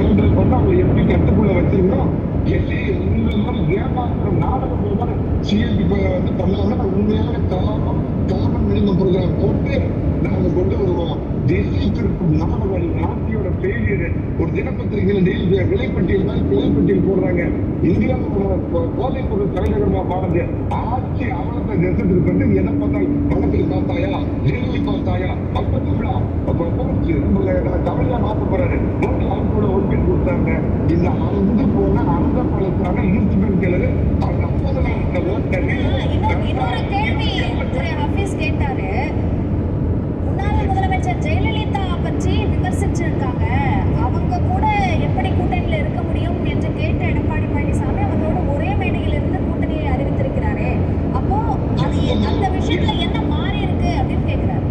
எங்களுக்கு வந்து அவங்க எப்படி கட்டுக்குள்ள வச்சிருந்தோம் எல்லாம் ஏமாற்ற நாடகம் சிஎம்பி வந்து பண்ணாங்கன்னா உண்மையான காமன் மினிமம் ப்ரோக்ராம் போட்டு நாங்க கொண்டு வருவோம். தேசியத்திற்கும் நாடுகள் நாட்டியோட ஃபெயிலியர் ஒரு தினப்பத்திரிகையில விலைப்பட்டியல் தான் விலைப்பட்டியல் போடுறாங்க. இந்தியாவோட போதைப் பொருள் தலைநகரமா மாறுது. ஆட்சி அவலத்தை தேசத்திற்கு வந்து எதை பார்த்தாய், பணத்தில் பார்த்தாயா, ஜெயிலி பார்த்தாயா, பக்கத்து விழா தமிழா மாற்ற போறாரு. அவங்க கூட ஒர்க்கில் கொடுத்தாங்க. இந்த அறந்து போன அறந்த பழத்தான ஈர்த்துமெண்ட் கிளறு கேட்டாரு. முன்னாள் முதலமைச்சர் ஜெயலலிதா பற்றி விமர்சிச்சிருக்காங்க. அவங்க கூட எப்படி கூட்டணியில் இருக்க முடியும் என்று கேட்ட எடப்பாடி பழனிசாமி அவர்களோட ஒரே மேடையில் இருந்து கூட்டணியை அறிவித்திருக்கிறாரே. அப்போ அது அந்த விஷயத்துல என்ன மாறி இருக்கு அப்படின்னு கேட்கிறாரு.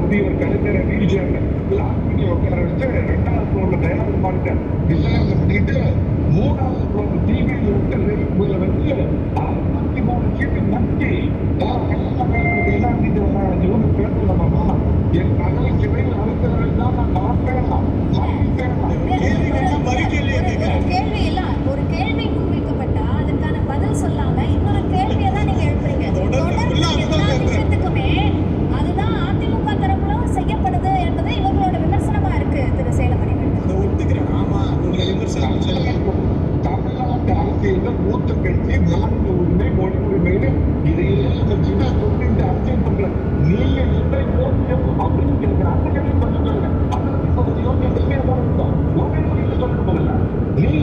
முதியவர் கலைஞரை வீல் சேர்ந்து உட்கார வச்சு 2வது ஃப்ளோர்ல தயாரிப்பு பண்ணிட்டு விசாரணை பண்ணிட்டு 3வது ஃப்ளோர் டிவியில் விட்டு வச்சு 63 சீட்டு நட்டி எல்லாம் இவங்க பேசலாமா என் மகளை சிறையில் அழைத்தவர்கள் தான் நான் பார்ப்பேன். கேள்வி இல்ல, ஒரு கேள்வி முன்வைக்கப்பட்டா அதுக்கான பதில் சொல்லாம இன்னொரு கேள்வியை தான் நீங்க எழுப்புறீங்க. எல்லா விஷயத்துக்குமே அதுதான் அதிமுக தரப்புல செய்யப்படுது என்பது இவங்களோட விமர்சனமா இருக்கு. திரு சேலமணி தமிழ்நாட்டு அரசியல் மூத்த கட்சி மாநில உரிமை மொழி உரிமைன்னு இதையெல்லாம் தொட்டு அரசியல் பண்ற நீங்க எதை யோசியம் அப்படின்னு கேட்கிற அந்த கேள்வி பதில் சொல்லுங்க. அதற்கு கொஞ்சம் யோசியம் தெளிவாக இருக்கும். ஒரே மொழியில் சொல்ல போதில்ல. நீங்க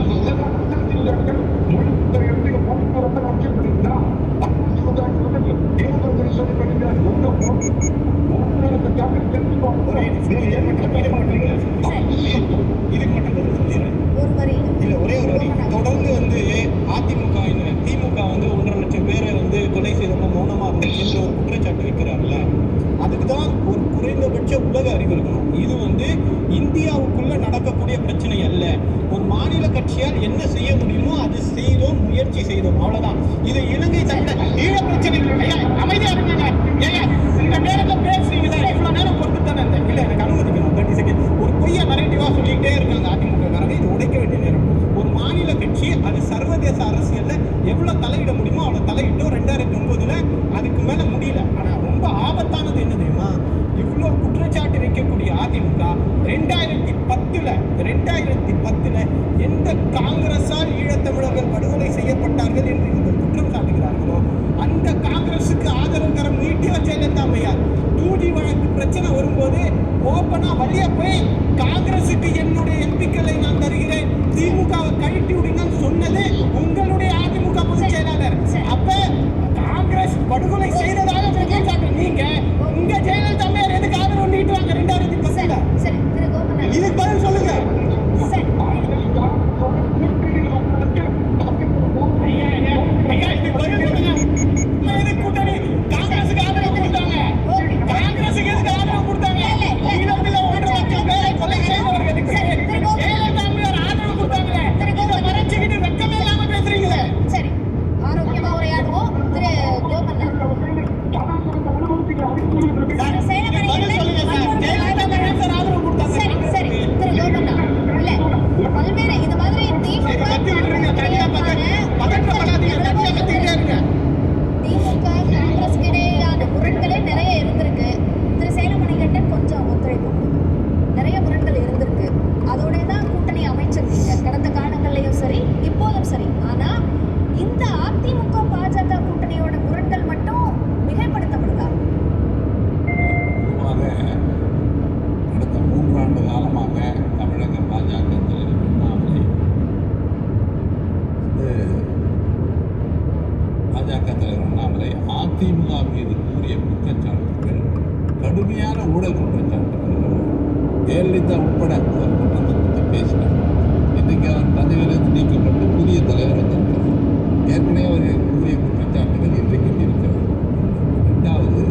அரசியல் மொழி எடுத்து போக்குவரத்தை அரசியல் பண்ணிருந்தா சொல்லி பண்ணிக்கிறார். உங்க ஒரே ஒரு வரி தொடர்ந்து வந்து அதிமுக திமுக வந்து 1.5 லட்சம் பேரை வந்து கொலை செய்தப்ப மௌனமா இருந்துச்சு ஒரு குற்றச்சாட்டு வைக்கிறார்ல, அதுக்குதான் ஒரு குறைந்தபட்ச உலக அறிவு இருக்கணும். இது வந்து இந்தியாவுக்குள்ள நடக்கக்கூடிய பிரச்சனை அல்ல. ஒரு மாநில கட்சியால் என்ன செய்ய முடியுமோ அது செய்தோம், முயற்சி செய்தோம், அவ்வளவுதான். இது இலங்கை தவிர ஈழ பிரச்சனை. அமைதியா இருங்க. இந்த நேரத்தில் பேசுறீங்களா? இவ்வளவு நேரம் பொறுத்து தானே இருந்தேன். இல்ல எனக்கு அனுமதிக்கணும் 30 செகண்ட். ஒரு பொய்ய நரேட்டிவா சொல்லிக்கிட்டே இருக்காங்க அதிமுக காரங்க. இது உடைக்க வேண்டிய நேரம். ஒரு மாநில கட்சி அது சர்வதேச அரசியல்ல எவ்வளவு தலையிட முடியுமோ அவ்வளவு தலையிட்டோம். 2009 அதுக்கு மேல முடியல. ஆனா ரொம்ப ஆபத்தானது என்ன தெரியுமா? இவ்வளவு குற்றச்சாட்டு வைக்கக்கூடிய அதிமுக 2010 எந்த காங்கிரஸால் ஈழத்தமிழர்கள் படுகொலை செய்யப்பட்டார்கள் என்று இவர்கள் குற்றம் சாட்டுகிறார்களோ அந்த காங்கிரசுக்கு ஆதரவு கரம் நீட்டிய ஜெயலலிதா அம்மையார் 2G வழக்கு பிரச்சனை வரும்போது ஓப்பனா வழிய போய் காங்கிரசுக்கு என்னுடைய எம்பிக்களை நான் தருகிறேன், திமுகவை கழட்டி விடுங்கன்னு சொன்னது உங்களுடைய அதிமுக பொதுச் செயலாளர். அப்ப காங்கிரஸ் படுகொலை செய்ததாக குற்றம் சாட்டு நீங்க உங்க ஜெயலலிதா அம்மையார் எதுக்கு ஆதரவு நீட்டுவாங்க 2010? இதுக்கு பதில் சொல்லுங்க. அதிமுக மீது கூறிய குற்றச்சாட்டுகள் கடுமையான ஊழல் குற்றச்சாட்டுகள். ஜெயலலிதா உட்பட ஒரு குற்றத்தை பற்றி பேசினார். இன்றைக்கு அவர் பதவியிலிருந்து நீக்கப்பட்டு புதிய தலைவர் வந்திருக்கிறார். ஏற்கனவே அவர் கூறிய குற்றச்சாட்டுகள் இன்றைக்கும் இருக்கிறது. 2வது,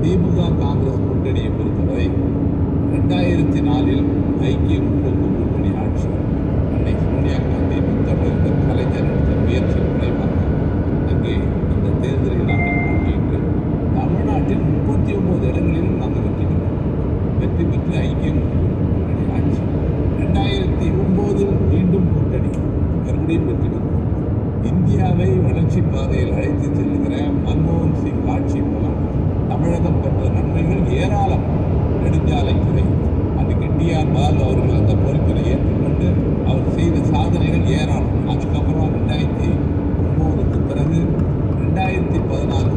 திமுக காங்கிரஸ் கூட்டணியை பொறுத்தவரை 2004 ஐக்கிய முற்போக்கு கூட்டணி ஆட்சி அன்னை சோனியா காந்தி முத்தமிழர் கலைஞர் எடுத்த முயற்சி விளைவாக அங்கே அந்த தேர்தலில் நாங்கள் போட்டியிட்டு தமிழ்நாட்டில் 39 இடங்களிலும் நாங்கள் வெற்றி வெற்றி பெற்று ஐக்கிய முன்னணி ஆட்சி. 2009 மீண்டும் கூட்டணி மறுபடியும் வெற்றி பெற்றோம். இந்தியாவை வளர்ச்சி பாதையில் அழைத்து செல்லுகிற மன்மோகன் சிங் ஆட்சி மூலம் தமிழகம் பெற்ற நன்மைகள் ஏராளம். நெடுஞ்சாலைத்துறை, அதுக்கு டிஆர் பாலு அவர்கள் அந்த பொறுப்பினை ஏற்றுக்கொண்டு அவர் செய்த சாதனைகள் ஏராளம். அதுக்கப்புறம் 2009க்கு பிறகு 2014